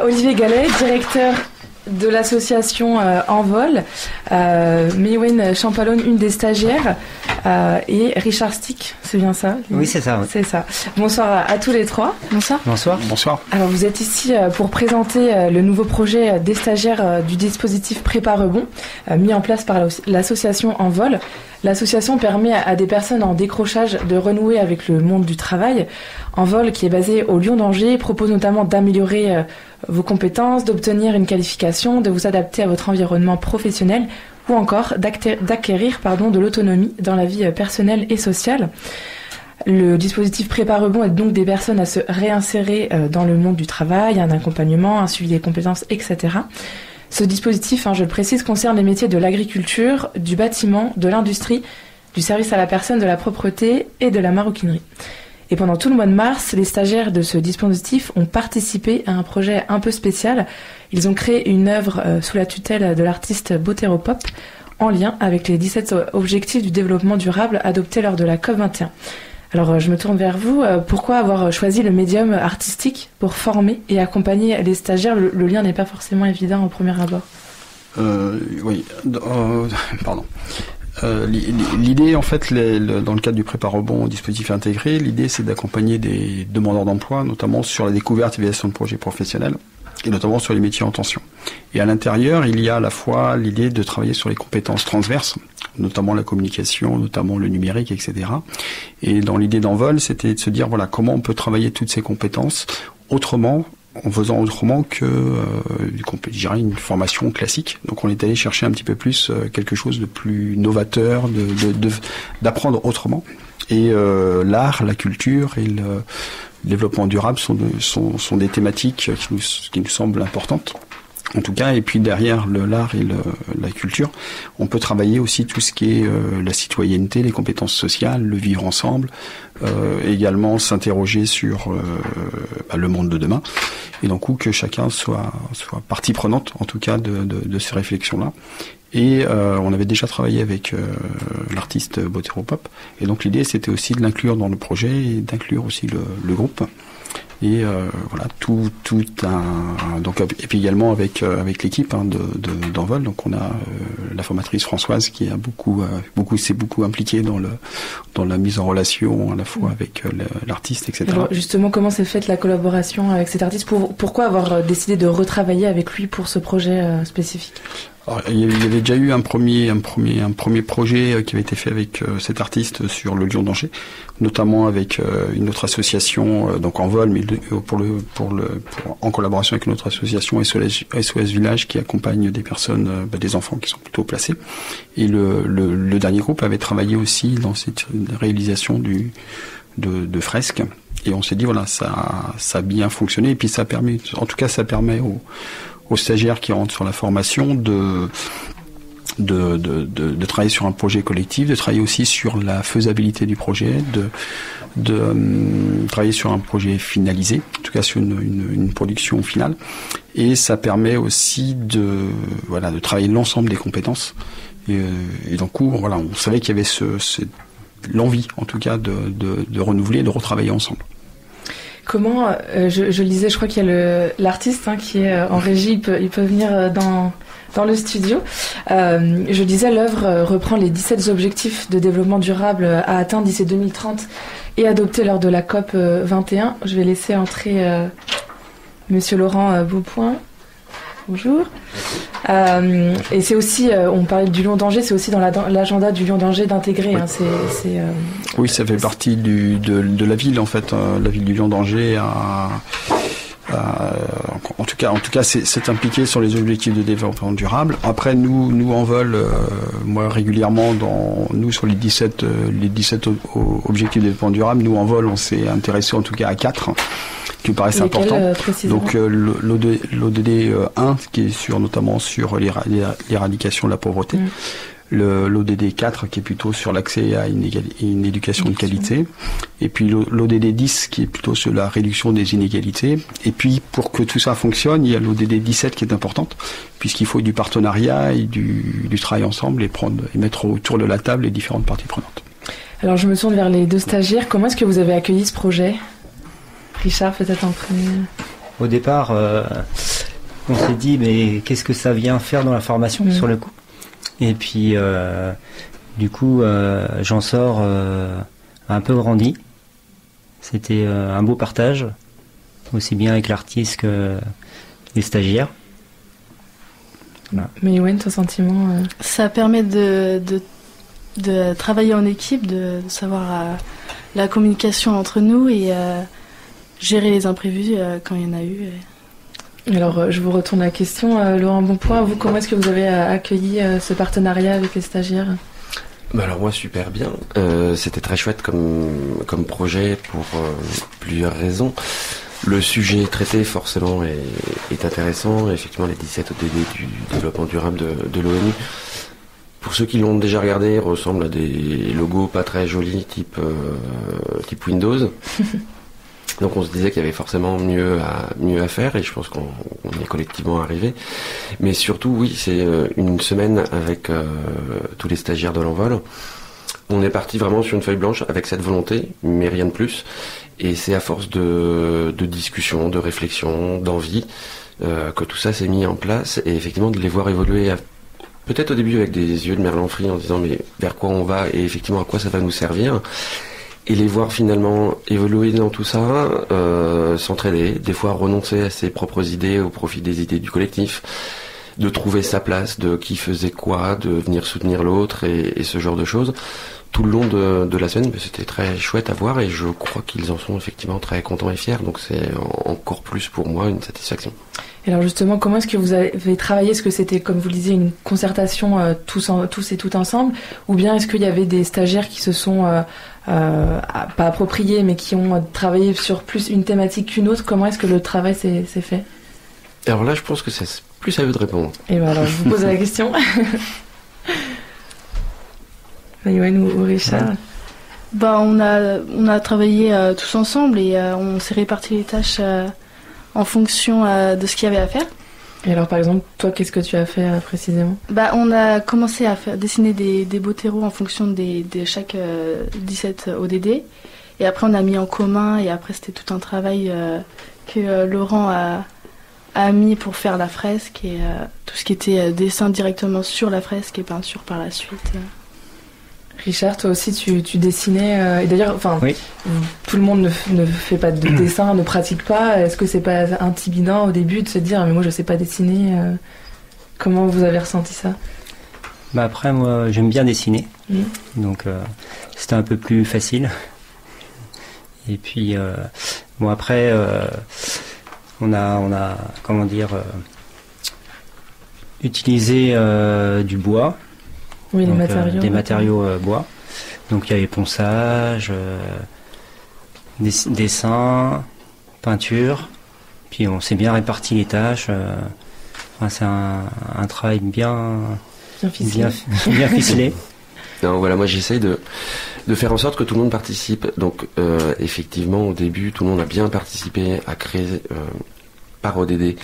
Olivier Gallet, directeur de l'association Envol, Mewen Champalone, une des stagiaires, et Richard Stick, c'est bien ça? Oui, c'est ça. Oui. C'est ça. Bonsoir à tous les trois. Bonsoir. Bonsoir. Bonsoir. Alors vous êtes ici pour présenter le nouveau projet des stagiaires du dispositif Prépa Rebond, mis en place par l'association Envol. L'association permet à des personnes en décrochage de renouer avec le monde du travail. Envol, qui est basé au Lyon d'Angers, propose notamment d'améliorer vos compétences, d'obtenir une qualification, de vous adapter à votre environnement professionnel ou encore d'acquérir de l'autonomie dans la vie personnelle et sociale. Le dispositif Prépa Rebond aide donc des personnes à se réinsérer dans le monde du travail, un accompagnement, un suivi des compétences, etc. Ce dispositif, je le précise, concerne les métiers de l'agriculture, du bâtiment, de l'industrie, du service à la personne, de la propreté et de la maroquinerie. Et pendant tout le mois de mars, les stagiaires de ce dispositif ont participé à un projet un peu spécial. Ils ont créé une œuvre sous la tutelle de l'artiste Boteropop en lien avec les 17 objectifs du développement durable adoptés lors de la COP21. Alors je me tourne vers vous. Pourquoi avoir choisi le médium artistique pour former et accompagner les stagiaires? Le lien n'est pas forcément évident au premier abord. Oui, pardon. L'idée, en fait, dans le cadre du Prépa Rebond dispositif intégré, l'idée c'est d'accompagner des demandeurs d'emploi, notamment sur la découverte et l'évaluation de projets professionnels, et notamment sur les métiers en tension. Et à l'intérieur, il y a à la fois l'idée de travailler sur les compétences transverses, notamment la communication, notamment le numérique, etc. Et dans l'idée d'Envol, c'était de se dire, voilà, comment on peut travailler toutes ces compétences autrement, en faisant autrement que je dirais une formation classique. Donc on est allé chercher un petit peu plus quelque chose de plus novateur, d'apprendre autrement. Et l'art, la culture et le développement durable sont des thématiques qui nous semblent importantes. En tout cas, et puis derrière l'art et la culture, on peut travailler aussi tout ce qui est la citoyenneté, les compétences sociales, le vivre ensemble, également s'interroger sur le monde de demain, et donc que chacun soit partie prenante, en tout cas, de ces réflexions-là. Et on avait déjà travaillé avec l'artiste Boteropop, et donc l'idée c'était aussi de l'inclure dans le projet et d'inclure aussi le groupe. Et voilà, donc, et puis également avec l'équipe d'Envol. Donc on a la formatrice Françoise qui a s'est beaucoup impliquée dans la mise en relation à la fois avec l'artiste, etc. Alors justement, comment s'est faite la collaboration avec cet artiste? Pourquoi avoir décidé de retravailler avec lui pour ce projet spécifique? Alors, il y avait déjà eu un premier projet qui avait été fait avec cet artiste sur le Lyon d'Angers, notamment avec une autre association, donc Envol, mais en collaboration avec une autre association, SOS Village, qui accompagne des personnes, des enfants qui sont plutôt placés. Et le dernier groupe avait travaillé aussi dans cette réalisation de fresques. Et on s'est dit, voilà, ça a bien fonctionné. Et puis ça permet aux stagiaires qui rentrent sur la formation de travailler sur un projet collectif, de travailler aussi sur la faisabilité du projet, de travailler sur un projet finalisé, en tout cas sur une production finale. Et ça permet aussi de travailler l'ensemble des compétences. Et donc, voilà, on savait qu'il y avait l'envie, en tout cas, de renouveler, de retravailler ensemble. Comment, je le disais, je crois qu'il y a l'artiste qui est en régie, il peut venir dans le studio. Je disais, l'œuvre reprend les 17 objectifs de développement durable à atteindre d'ici 2030 et adoptés lors de la COP 21. Je vais laisser entrer Monsieur Laurent Beaupoint. Bonjour. Et c'est aussi, on parlait du Lyon d'Angers, c'est aussi dans l'agenda du Lyon d'Angers d'intégrer. Oui. Oui, ça fait partie de la ville, en fait. La ville du Lyon d'Angers en tout cas, c'est impliqué sur les objectifs de développement durable. Après, nous Envol, moi régulièrement, sur les 17 objectifs de développement durable, nous Envol, on s'est intéressé en tout cas à 4 qui me paraissent importants. Donc l'ODD 1, qui est notamment sur l'éradication de la pauvreté. L'ODD 4 qui est plutôt sur l'accès à une éducation de qualité, et puis l'ODD 10 qui est plutôt sur la réduction des inégalités, et puis pour que tout ça fonctionne, il y a l'ODD 17 qui est importante, puisqu'il faut du partenariat et du travail ensemble et mettre autour de la table les différentes parties prenantes. Alors je me tourne vers les deux stagiaires, comment est-ce que vous avez accueilli ce projet? Richard, peut-être en premier. au départ, on s'est dit, mais qu'est-ce que ça vient faire dans la formation sur le coup? Et puis, du coup, j'en sors un peu grandi. C'était un beau partage, aussi bien avec l'artiste que les stagiaires. Voilà. Mais Yoann, ton sentiment Ça permet de travailler en équipe, de savoir la communication entre nous et gérer les imprévus quand il y en a eu. Alors, je vous retourne la question. Laurent Bonpoint, vous, comment est-ce que vous avez accueilli ce partenariat avec les stagiaires? Alors moi, super bien. C'était très chouette comme projet pour plusieurs raisons. Le sujet traité forcément est intéressant. Effectivement, les 17 ODD du développement durable de l'ONU, pour ceux qui l'ont déjà regardé, ressemblent à des logos pas très jolis type Windows. Donc on se disait qu'il y avait forcément mieux à faire, et je pense qu'on est collectivement arrivé. Mais surtout, oui, c'est une semaine avec tous les stagiaires de l'Envol. On est parti vraiment sur une feuille blanche avec cette volonté, mais rien de plus. Et c'est à force de discussion, de réflexion, d'envie, que tout ça s'est mis en place. Et effectivement, de les voir évoluer, peut-être au début avec des yeux de merlan-frit, en disant mais vers quoi on va et effectivement à quoi ça va nous servir. Et les voir finalement évoluer dans tout ça, s'entraider, des fois renoncer à ses propres idées au profit des idées du collectif, de trouver sa place, de qui faisait quoi, de venir soutenir l'autre et ce genre de choses. Tout le long de la semaine, c'était très chouette à voir, et je crois qu'ils en sont effectivement très contents et fiers, donc c'est encore plus pour moi une satisfaction. Et alors justement, comment est-ce que vous avez travaillé? Est-ce que c'était, comme vous le disiez, une concertation tous et toutes ensemble, ou bien est-ce qu'il y avait des stagiaires qui se sont pas appropriés, mais qui ont travaillé sur plus une thématique qu'une autre? Comment est-ce que le travail s'est fait? Alors là, je pense que c'est plus à eux de répondre. Et ben alors, je vous pose la question. Yoann ou Richard? On a travaillé tous ensemble, et on s'est réparti les tâches en fonction de ce qu'il y avait à faire. Et alors, par exemple, toi, qu'est-ce que tu as fait précisément? On a commencé à dessiner des beaux terreaux en fonction de chaque 17 ODD. Et après, on a mis en commun, et après, c'était tout un travail que Laurent a mis pour faire la fresque, et tout ce qui était dessin directement sur la fresque et peinture par la suite. Richard, toi aussi, tu dessinais, et d'ailleurs, oui. Tout le monde ne fait pas de dessin, ne pratique pas. Est-ce que c'est pas intimidant au début de se dire, mais moi je sais pas dessiner? Comment vous avez ressenti ça? Après, moi, j'aime bien dessiner, donc c'était un peu plus facile. Et puis, après, on a comment dire, utilisé du bois. Oui, donc, les matériaux. Des matériaux bois. Donc il y avait ponçage, dessin, peinture. Puis on s'est bien réparti les tâches. C'est un travail bien ficelé. Non, voilà, moi j'essaye de faire en sorte que tout le monde participe. Donc effectivement, au début, tout le monde a bien participé à créer par ODD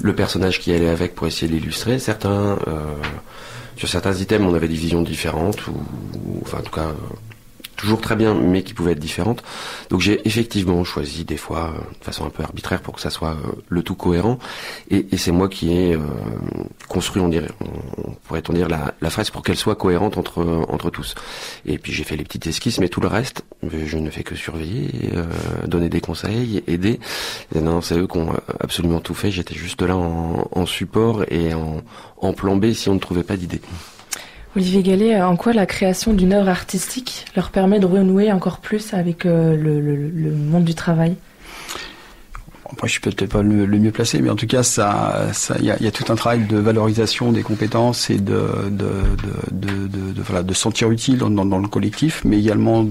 le personnage qui allait avec pour essayer de l'illustrer. Sur certains items, on avait des visions différentes, ou enfin en tout cas toujours très bien, mais qui pouvaient être différentes. Donc j'ai effectivement choisi des fois de façon un peu arbitraire pour que ça soit le tout cohérent, et c'est moi qui ai construit, on pourrait-on dire la fresque pour qu'elle soit cohérente entre tous. Et puis j'ai fait les petites esquisses, mais tout le reste, je ne fais que surveiller, donner des conseils, aider. Et non, c'est eux qui ont absolument tout fait. J'étais juste là en support et en plan B si on ne trouvait pas d'idée. Olivier Gallet, en quoi la création d'une œuvre artistique leur permet de renouer encore plus avec le monde du travail? Après, je suis peut-être pas le mieux placé, mais en tout cas, il y a tout un travail de valorisation des compétences et de se sentir utile dans le collectif, mais également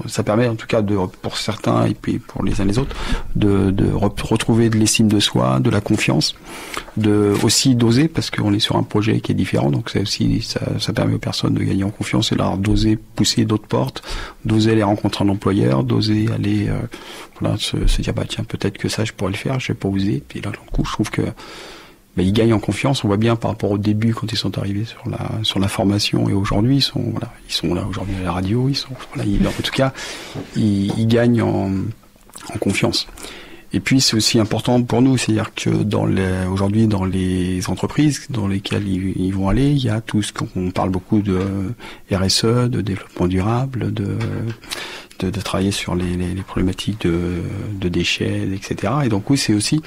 ça permet en tout cas pour certains et puis pour les uns les autres de retrouver de l'estime de soi, de la confiance, aussi d'oser, parce qu'on est sur un projet qui est différent, donc ça permet aux personnes de gagner en confiance et leur d'oser pousser d'autres portes, d'oser aller rencontrer un employeur, d'oser aller se dire tiens, peut-être que ça je pourrais le faire, je vais pas oser. Puis là, d'un coup, je trouve que ils gagnent en confiance. On voit bien par rapport au début quand ils sont arrivés sur la formation, et aujourd'hui ils sont là aujourd'hui à la radio, en tout cas ils gagnent en confiance. Et puis c'est aussi important pour nous, c'est-à-dire que aujourd'hui dans les entreprises dans lesquelles ils vont aller, il y a tout ce qu'on parle beaucoup de RSE, de développement durable, de travailler sur les problématiques de déchets, etc. Et donc oui, c'est aussi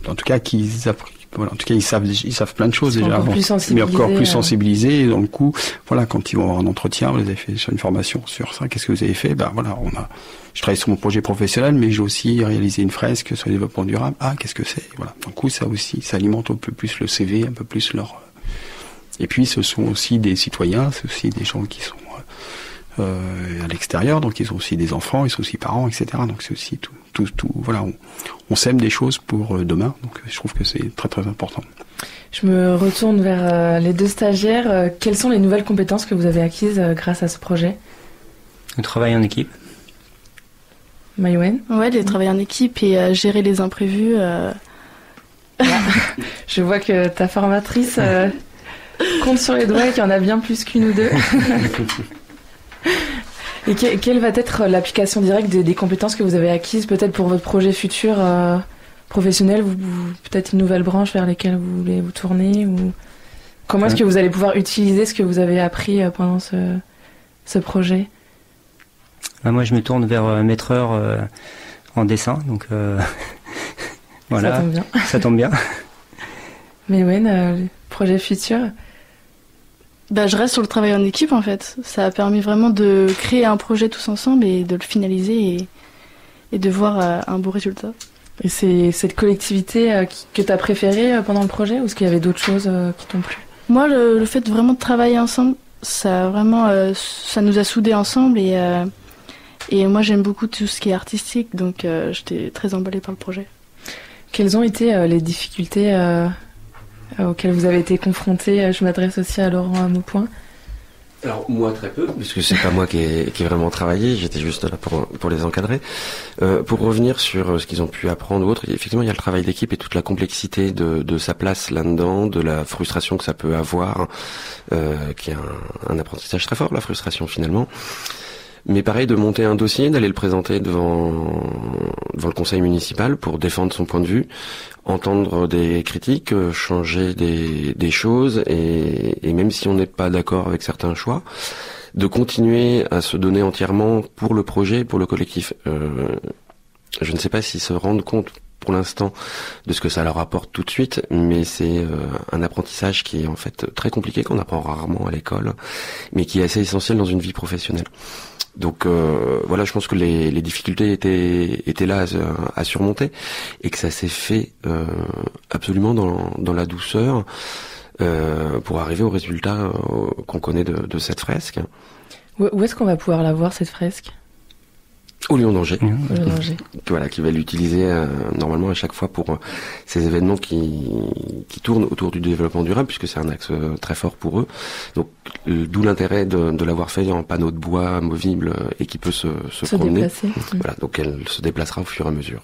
en tout cas ils savent plein de choses déjà, mais encore plus sensibilisés. Et dans le coup, voilà, quand ils vont avoir un entretien, vous avez fait une formation sur ça, qu'est-ce que vous avez fait? Je travaille sur mon projet professionnel, mais j'ai aussi réalisé une fresque sur le développement durable. Ah, qu'est-ce que c'est? Voilà. Du coup, ça aussi, ça alimente un peu plus le CV, un peu plus leur. Et puis, ce sont aussi des citoyens, c'est aussi des gens qui sont à l'extérieur, donc ils ont aussi des enfants, ils sont aussi parents, etc. Donc c'est aussi tout. Voilà, on sème des choses pour demain, donc je trouve que c'est très très important. Je me retourne vers les deux stagiaires. Quelles sont les nouvelles compétences que vous avez acquises grâce à ce projet? Le travail en équipe. Maïwenn? Ouais, le travail en équipe et gérer les imprévus. Je vois que ta formatrice compte sur les doigts et qu'il y en a bien plus qu'une ou deux. Et quelle va être l'application directe des compétences que vous avez acquises, peut-être pour votre projet futur professionnel, peut-être une nouvelle branche vers laquelle vous voulez vous tourner, ou comment est-ce que vous allez pouvoir utiliser ce que vous avez appris pendant ce projet? Moi, je me tourne vers maîtreur en dessin, donc voilà. Ça tombe bien. Ça tombe bien. Mais ouais, le projet futur. Je reste sur le travail en équipe en fait. Ça a permis vraiment de créer un projet tous ensemble et de le finaliser et de voir un beau résultat. Et c'est cette collectivité que tu as préférée pendant le projet, ou est-ce qu'il y avait d'autres choses qui t'ont plu? Moi, le fait vraiment de travailler ensemble, ça nous a soudés ensemble et moi j'aime beaucoup tout ce qui est artistique, donc j'étais très emballée par le projet. Quelles ont été les difficultés auxquelles vous avez été confrontés? Je m'adresse aussi à Laurent Maupoint. Alors moi très peu, puisque c'est pas moi qui ai vraiment travaillé, j'étais juste là pour les encadrer. Pour revenir sur ce qu'ils ont pu apprendre ou autre, effectivement il y a le travail d'équipe et toute la complexité de sa place là-dedans, de la frustration que ça peut avoir, qui est un apprentissage très fort, la frustration finalement. Mais pareil, de monter un dossier, d'aller le présenter devant le conseil municipal pour défendre son point de vue, entendre des critiques, changer des choses, et même si on n'est pas d'accord avec certains choix, de continuer à se donner entièrement pour le projet, pour le collectif. Je ne sais pas s'ils se rendent compte pour l'instant de ce que ça leur apporte tout de suite, mais c'est un apprentissage qui est en fait très compliqué, qu'on apprend rarement à l'école, mais qui est assez essentiel dans une vie professionnelle. Donc voilà, je pense que les difficultés étaient là à surmonter, et que ça s'est fait absolument dans la douceur pour arriver au résultat qu'on connaît de cette fresque. Où est-ce qu'on va pouvoir la voir, cette fresque? Au Lion d'Angers. Voilà, qui va l'utiliser normalement à chaque fois pour ces événements qui tournent autour du développement durable, puisque c'est un axe très fort pour eux. Donc d'où l'intérêt de l'avoir fait en panneau de bois amovible et qui peut se promener. Déplacer. Voilà, donc elle se déplacera au fur et à mesure.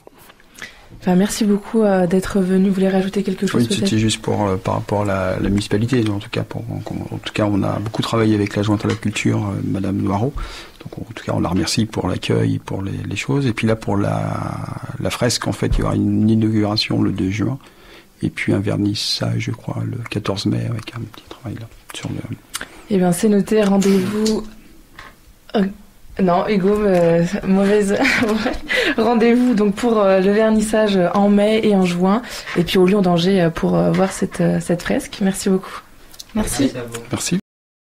Merci beaucoup d'être venu. Vous voulez rajouter quelque chose? Oui, c'était juste par rapport à la municipalité. En tout cas, on a beaucoup travaillé avec l'adjointe à la culture, Madame Noireau. Donc, en tout cas, on la remercie pour l'accueil, pour les choses. Et puis là, pour la fresque, en fait, il y aura une inauguration le 2 juin. Et puis un vernissage, je crois, le 14 mai, avec un petit travail là. Eh bien, c'est noté. Rendez-vous... Non, Hugo, mauvaise. Rendez-vous donc pour le vernissage en mai et en juin, et puis au Lion d'Angers pour voir cette fresque. Merci beaucoup. Merci. Merci.